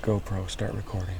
GoPro start recording.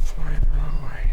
Flying the wrong way.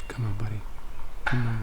Come on, buddy. Come on.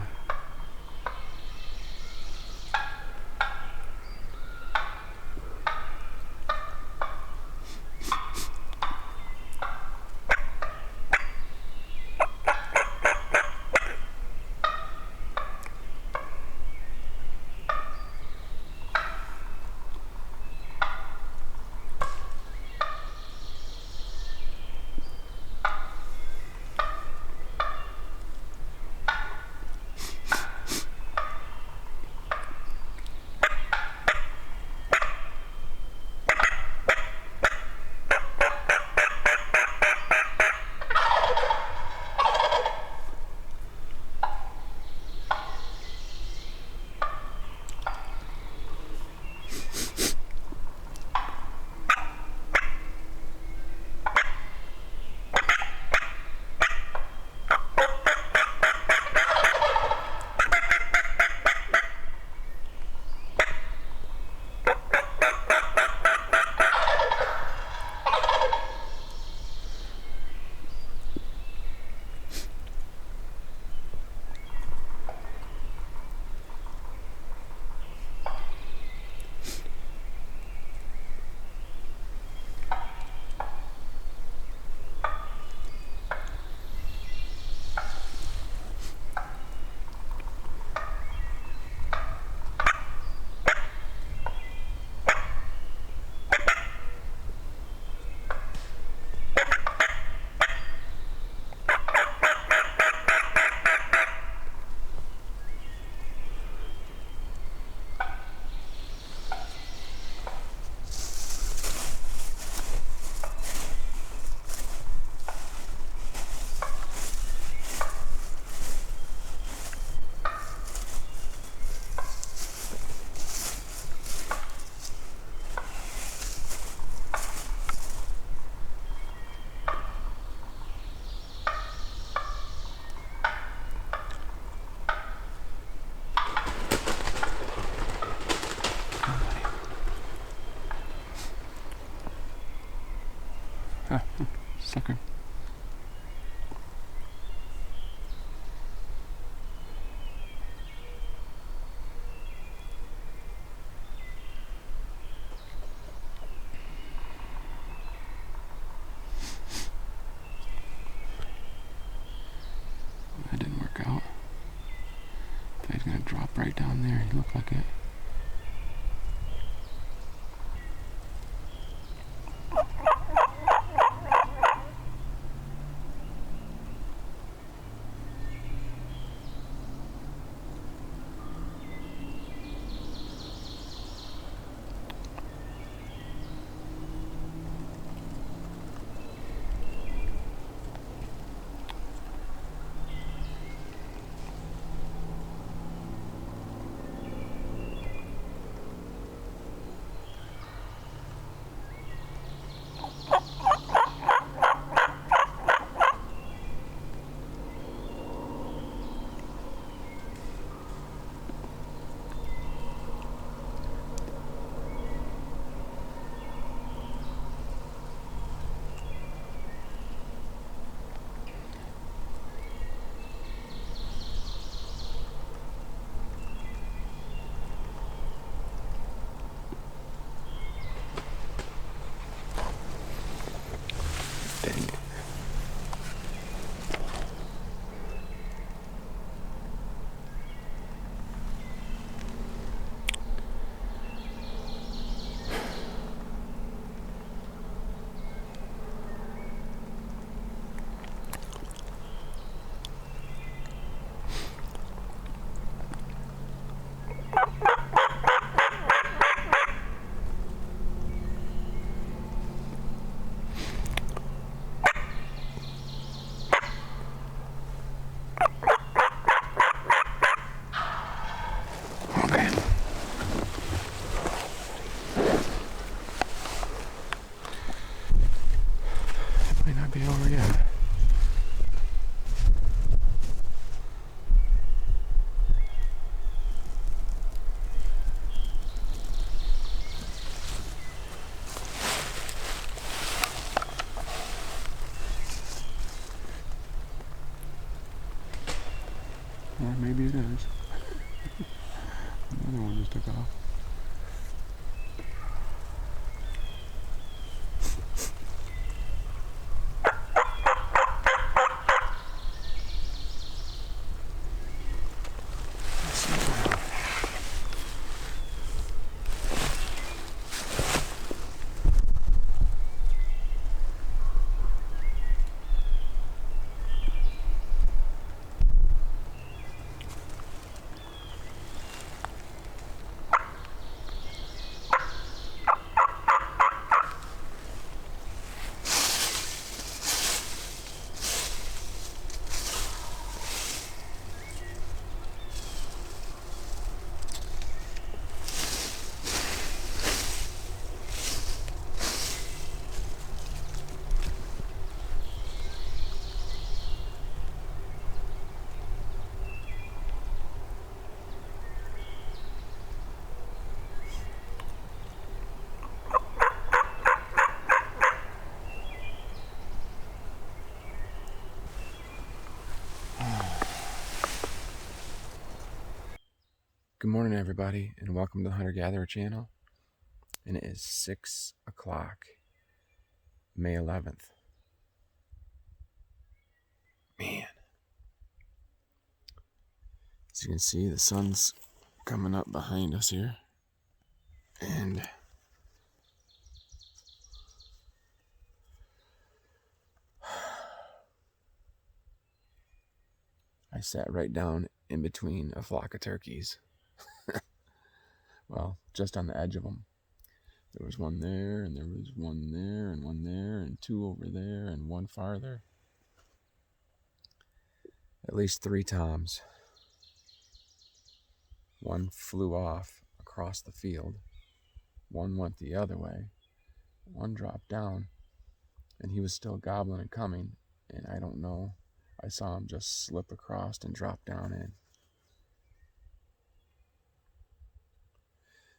right down there. He looked like it. Dang it. Okay. It might not be over yet. Or maybe it is. Another one just took off. Good morning, everybody, and welcome to the Hunter Gatherer channel. And it is 6 o'clock, May 11th. Man. As you can see, the sun's coming up behind us here. And I sat right down in between a flock of turkeys. Well, just on the edge of them. There was one there, and there was one there, and one there, and two over there, and one farther. At least 3 toms. One flew off across the field. One went the other way. One dropped down, and he was still gobbling and coming, and I don't know. I saw him just slip across and drop down in.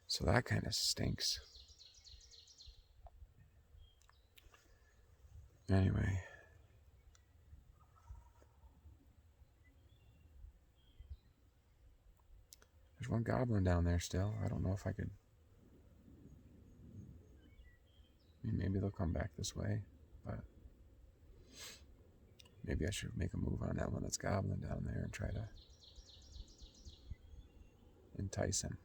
So that kind of stinks. Anyway. There's one goblin down there still. I don't know if I could. I mean, maybe they'll come back this way, but maybe I should make a move on that one that's goblin down there and try to entice him.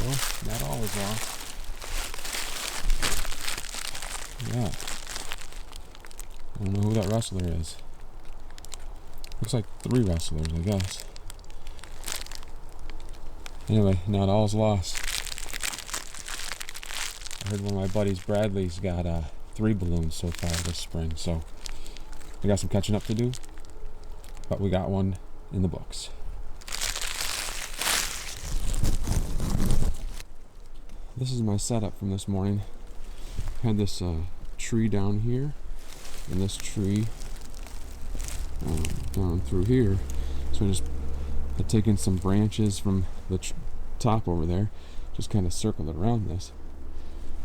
Well, not all is lost. Yeah. I don't know who that rustler is. Looks like 3 rustlers, I guess. Anyway, not all's lost. I heard one of my buddies, Bradley's got 3 balloons so far this spring, so we got some catching up to do, but we got one in the books. This is my setup from this morning. I had this tree down here, and this tree down through here. So I just had taken some branches from the top over there, just kind of circled around this,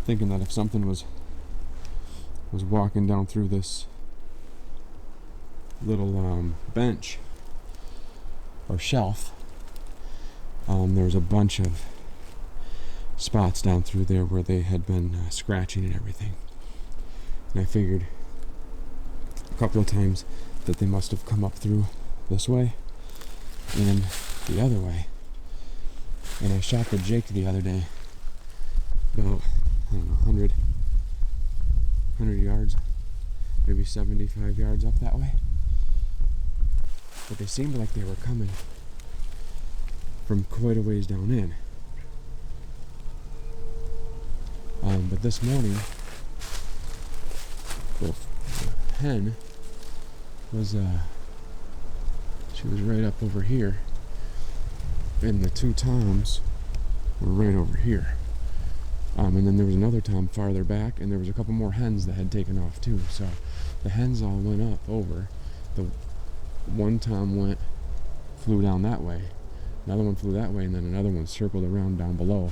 thinking that if something was walking down through this little bench or shelf, there was a bunch of spots down through there where they had been scratching and everything. And I figured a couple of times that they must have come up through this way and the other way. And I shot the Jake the other day about, I don't know, 100 yards, maybe 75 yards up that way. But they seemed like they were coming from quite a ways down in. But this morning, the hen was, she was right up over here, and the 2 toms were right over here. And then there was another tom farther back, and there was a couple more hens that had taken off too. So the hens all went up over. The one tom flew down that way, another one flew that way, and then another one circled around down below.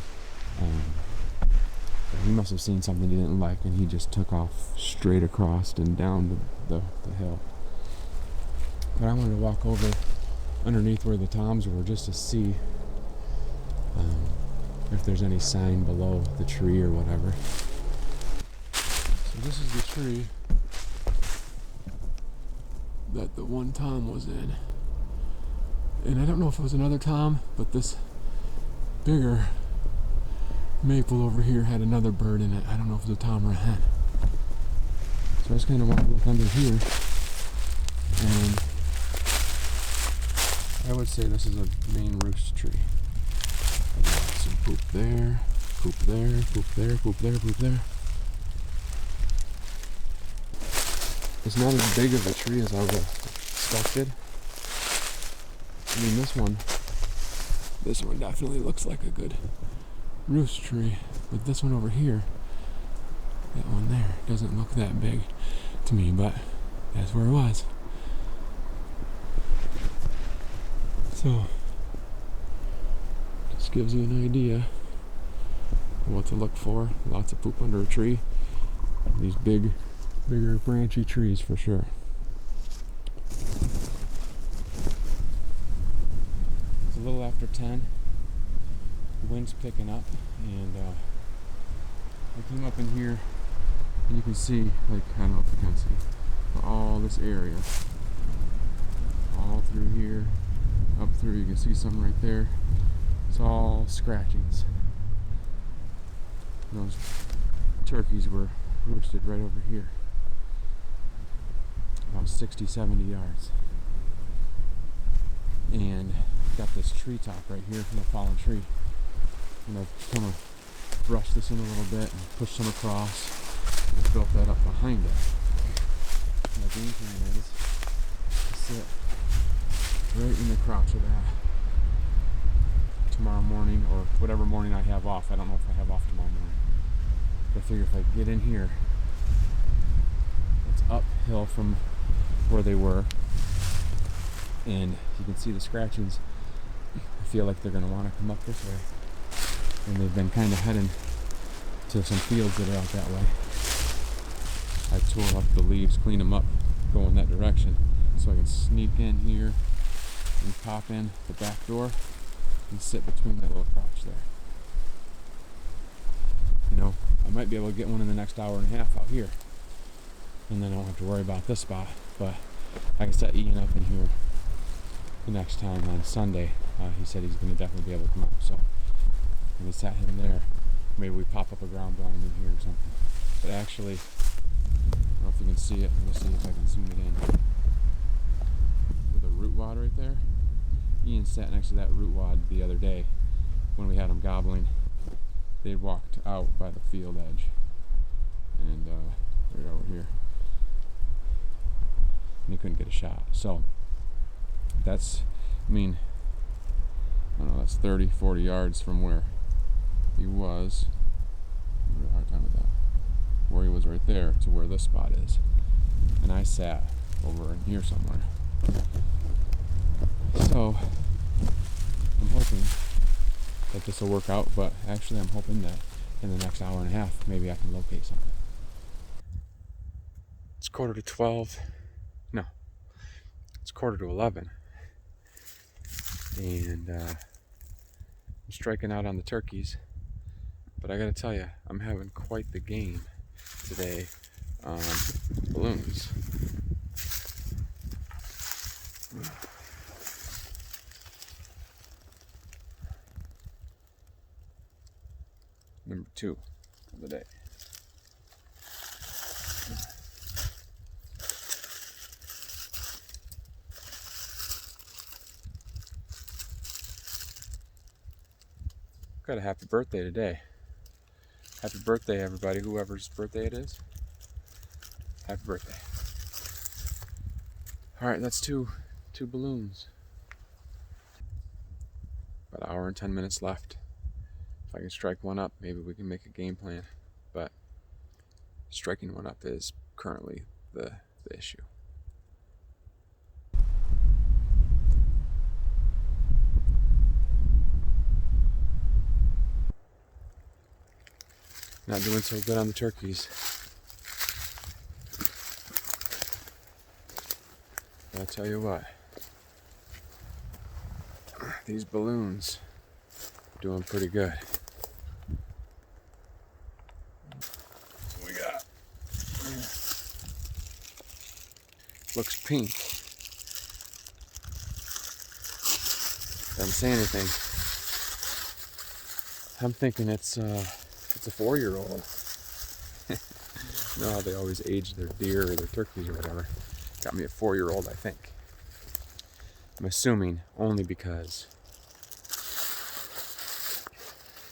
He must have seen something he didn't like, and he just took off straight across and down the hill. But I wanted to walk over underneath where the toms were just to see if there's any sign below the tree or whatever. So this is the tree that the one tom was in. And I don't know if it was another tom, but this bigger maple over here had another bird in it. I don't know if it was a tom or a hen. So I just kind of want to look under here, and I would say this is a main roost tree. Some poop there, poop there, poop there, poop there, poop there. It's not as big of a tree as I would have expected. I mean, this one definitely looks like a good roost tree, but this one over here, that one there, doesn't look that big to me, but that's where it was. So, just gives you an idea of what to look for. Lots of poop under a tree. These bigger branchy trees for sure. It's a little after 10. The wind's picking up, and I came up in here, and you can see, like, I don't know if you can see, but all this area, all through here, up through, you can see some right there. It's all scratchings. Those turkeys were roosted right over here, about 60, 70 yards. And got this treetop right here from a fallen tree. And I've kind of brushed this in a little bit and pushed some across and built that up behind it. My game plan is to sit right in the crotch of that tomorrow morning, or whatever morning I have off. I don't know if I have off tomorrow morning. But I figure if I get in here, it's uphill from where they were, and you can see the scratchings. I feel like they're going to want to come up this way, and they've been kind of heading to some fields that are out that way. I tore up the leaves, clean them up, go in that direction, so I can sneak in here and pop in the back door and sit between that little crotch there. You know, I might be able to get one in the next hour and a half out here, and then I don't have to worry about this spot. But I can set Ian up in here the next time on Sunday. He said he's going to definitely be able to come up, so I'm going to set him there. Maybe we pop up a ground blind in here or something. But actually, I don't know if you can see it. Let me see if I can zoom it in. With a root wad right there. Ian sat next to that root wad the other day when we had him gobbling. They walked out by the field edge, and right over here, and he couldn't get a shot. So that's, I mean, I don't know, that's 30, 40 yards from where he was. I had a hard time with that. Where he was right there to where this spot is, and I sat over in here somewhere. So I'm hoping that this will work out, but actually I'm hoping that in the next hour and a half maybe I can locate something. It's 11:45. No, it's 11:45, and I'm striking out on the turkeys. But I gotta tell you, I'm having quite the game today on balloons. Number 2 of the day. Got a happy birthday today. Happy birthday, everybody, whoever's birthday it is. Happy birthday. All right, that's two balloons. About an hour and 10 minutes left. If I can strike one up, maybe we can make a game plan. But striking one up is currently the issue. Not doing so good on the turkeys. But I'll tell you what, these balloons are doing pretty good. What we got? Looks pink. Doesn't say anything. I'm thinking it's a 4-year-old. You know how they always age their deer or their turkeys or whatever. Got me a 4-year-old, I think. I'm assuming only because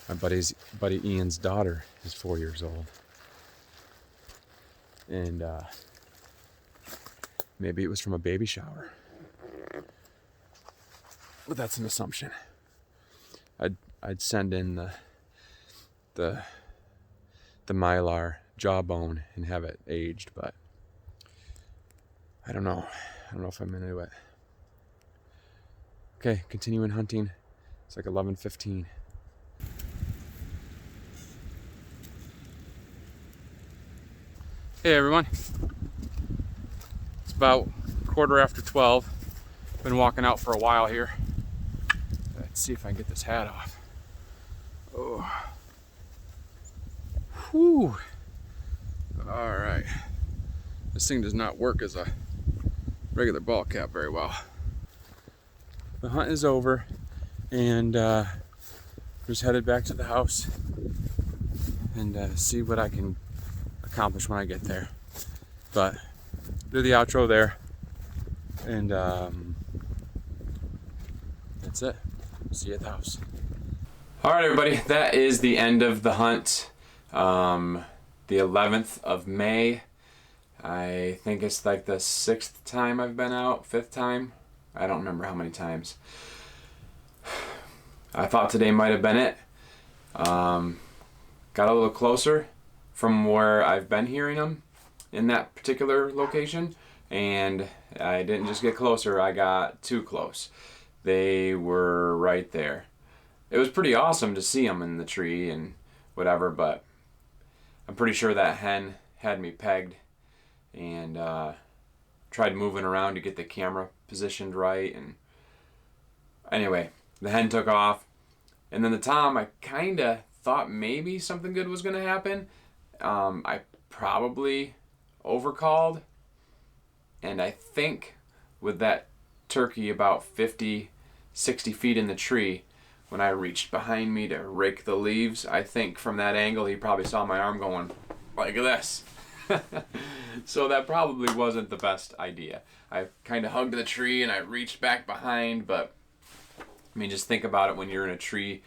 my buddy Ian's daughter is 4 years old. And maybe it was from a baby shower. But that's an assumption. I'd send in the mylar jawbone and have it aged, but I don't know. I don't know if I'm into it. Okay, continuing hunting. It's like 11:15. Hey everyone. It's about 12:15. Been walking out for a while here. Let's see if I can get this hat off. Oh. Whew. All right. This thing does not work as a regular ball cap very well. The hunt is over, and just headed back to the house and see what I can accomplish when I get there. But do the outro there, and that's it. See you at the house. All right, everybody, that is the end of the hunt. The 11th of May. I think it's like the 6th time I've been out, 5th time. I don't remember how many times. I thought today might have been it. Got a little closer from where I've been hearing them in that particular location, and I didn't just get closer, I got too close. They were right there. It was pretty awesome to see them in the tree and whatever, but I'm pretty sure that hen had me pegged, and tried moving around to get the camera positioned right. And anyway, the hen took off, and then the tom, I kind of thought maybe something good was going to happen. I probably overcalled, and I think with that turkey about 50, 60 feet in the tree, when I reached behind me to rake the leaves, I think from that angle he probably saw my arm going like this. So that probably wasn't the best idea. I kind of hugged the tree and I reached back behind, but I mean, just think about it when you're in a tree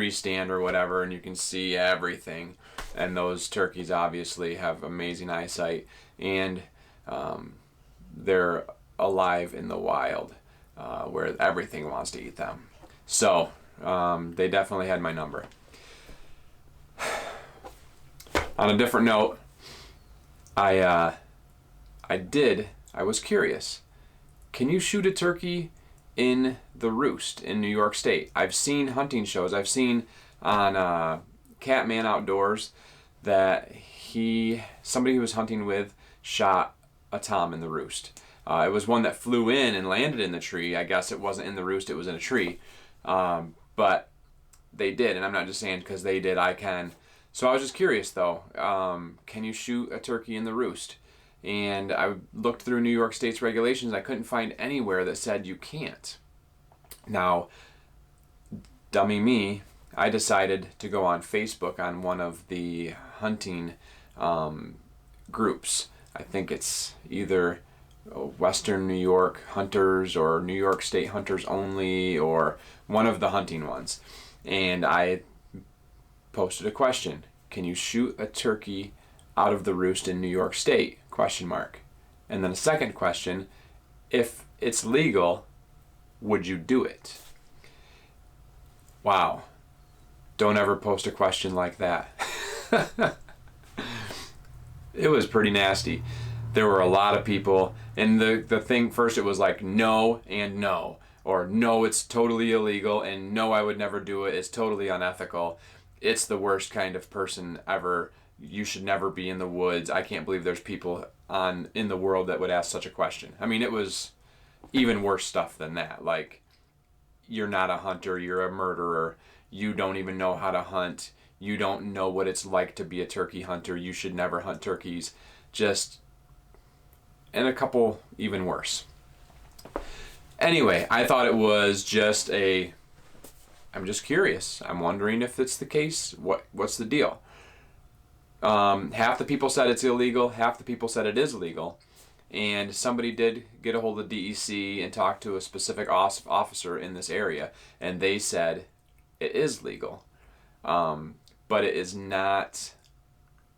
stand or whatever, and you can see everything. And those turkeys obviously have amazing eyesight, and they're alive in the wild, where everything wants to eat them. So they definitely had my number. On a different note, I was curious. Can you shoot a turkey in the Roost in New York State? I've seen hunting shows. I've seen on Catman Outdoors that somebody who was hunting with shot a tom in the Roost. It was one that flew in and landed in the tree. I guess it wasn't in the Roost, it was in a tree. But they did, and I'm not just saying because they did, I can. So I was just curious though, can you shoot a turkey in the Roost? And I looked through New York State's regulations. I couldn't find anywhere that said you can't. Now, dummy me, I decided to go on Facebook on one of the hunting groups. I think it's either Western New York Hunters or New York State Hunters Only, or one of the hunting ones. And I posted a question. Can you shoot a turkey out of the Roost in New York State? ? And then a second question, if it's legal, would you do it? Wow. Don't ever post a question like that. It was pretty nasty. There were a lot of people, and the thing first, it was like no and no, or no, it's totally illegal, and no, I would never do it, it's totally unethical. It's the worst kind of person ever. You should never be in the woods. I can't believe there's people in the world that would ask such a question. I mean, it was even worse stuff than that. Like, you're not a hunter, you're a murderer, you don't even know how to hunt, you don't know what it's like to be a turkey hunter, you should never hunt turkeys. And a couple even worse. Anyway, I thought it was just I'm just curious. I'm wondering if it's the case. What's the deal? Half the people said it's illegal, half the people said it is legal. And somebody did get a hold of DEC and talk to a specific officer in this area, and they said it is legal. But it is not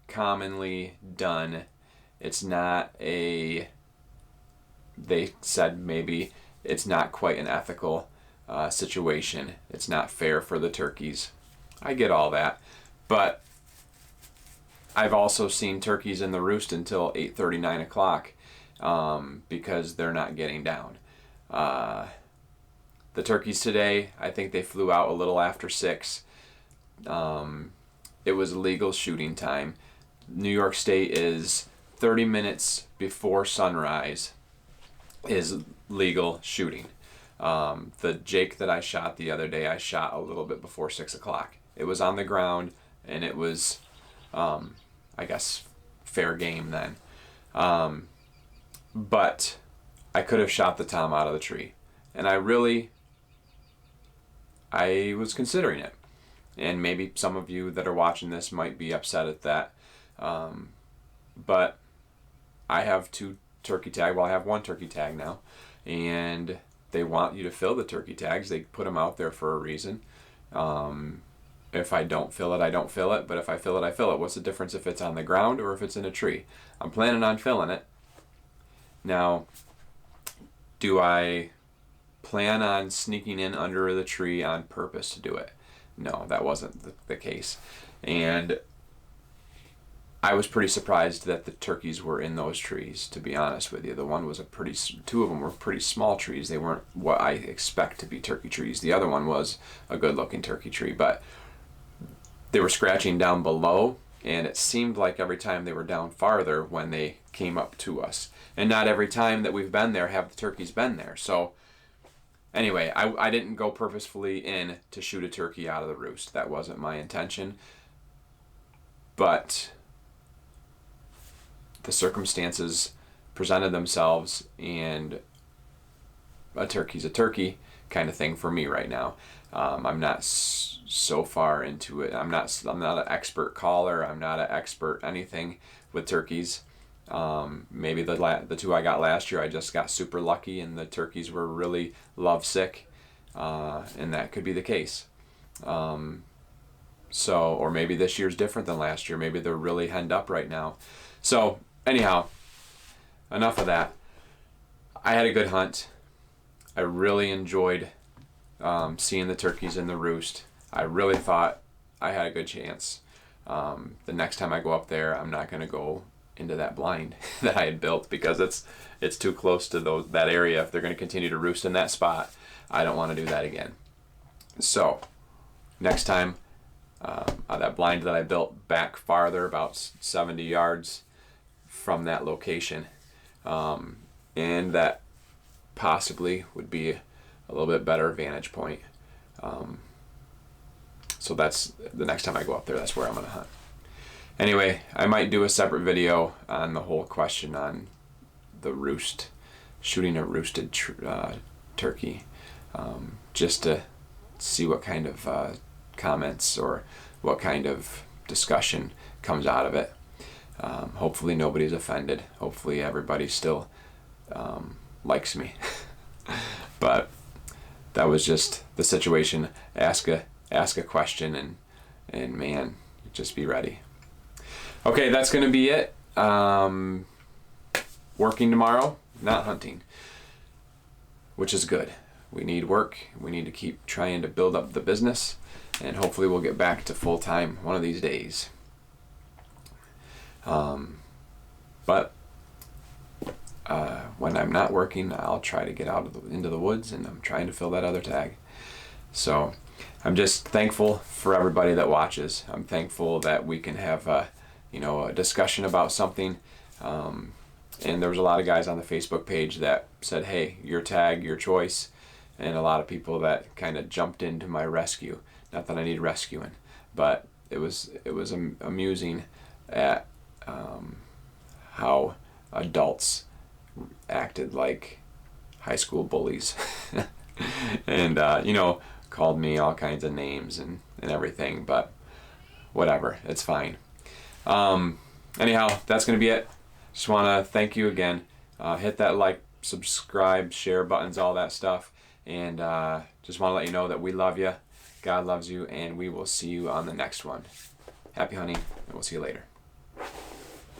commonly done. It's not they said maybe it's not quite an ethical situation. It's not fair for the turkeys. I get all that. But I've also seen turkeys in the Roost until 8:30, 9 o'clock because they're not getting down. The turkeys today, I think they flew out a little after 6. It was legal shooting time. New York State is 30 minutes before sunrise is legal shooting. The Jake that I shot the other day, I shot a little bit before 6 o'clock. It was on the ground, and it was, I guess, fair game then. But I could have shot the tom out of the tree. And I was considering it. And maybe some of you that are watching this might be upset at that. But I have two turkey tag. Well, I have one turkey tag now, and they want you to fill the turkey tags. They put them out there for a reason. If I don't fill it, I don't fill it. But if I fill it, I fill it. What's the difference if it's on the ground or if it's in a tree? I'm planning on filling it. Now, do I plan on sneaking in under the tree on purpose to do it? No, that wasn't the case. And I was pretty surprised that the turkeys were in those trees, to be honest with you. The one was two of them were pretty small trees. They weren't what I expect to be turkey trees. The other one was a good looking turkey tree, but they were scratching down below, and it seemed like every time they were down farther when they came up to us. And not every time that we've been there have the turkeys been there. So anyway, I didn't go purposefully in to shoot a turkey out of the roost. That wasn't my intention. But the circumstances presented themselves, and a turkey's a turkey kind of thing for me right now. I'm not so far into it. I'm not an expert caller. I'm not an expert anything with turkeys. Maybe the two I got last year, I just got super lucky and the turkeys were really lovesick, and that could be the case. Or maybe this year's different than last year. Maybe they're really henned up right now. So anyhow, enough of that. I had a good hunt. I really enjoyed seeing the turkeys in the roost. I really thought I had a good chance. The next time I go up there, I'm not going to go into that blind that I had built because it's too close to that area. If they're going to continue to roost in that spot, I don't want to do that again. So next time, that blind that I built back farther, about 70 yards from that location, and that possibly would be a little bit better vantage point. So that's the next time I go up there, that's where I'm going to hunt. Anyway, I might do a separate video on the whole question on the roost, shooting a roosted turkey, just to see what kind of comments or what kind of discussion comes out of it. Hopefully nobody's offended. Hopefully everybody still likes me. But that was just the situation. Ask a question, and man, just be ready. Okay, that's going to be it. Working tomorrow, not hunting, which is good. We need work. We need to keep trying to build up the business, and hopefully we'll get back to full time one of these days. But when I'm not working, I'll try to get out into the woods, and I'm trying to fill that other tag. So I'm just thankful for everybody that watches. I'm thankful that we can have a discussion about something. And there was a lot of guys on the Facebook page that said, hey, your tag, your choice. And a lot of people that kind of jumped into my rescue. Not that I need rescuing, but it was amusing at how adults acted like high school bullies. And called me all kinds of names and everything, but whatever, it's fine. Anyhow, that's gonna be it. Just want to thank you again. Hit that like, subscribe, share buttons, all that stuff, and just want to let you know that we love you, God loves you, and we will see you on the next one. Happy hunting, and we'll see you later.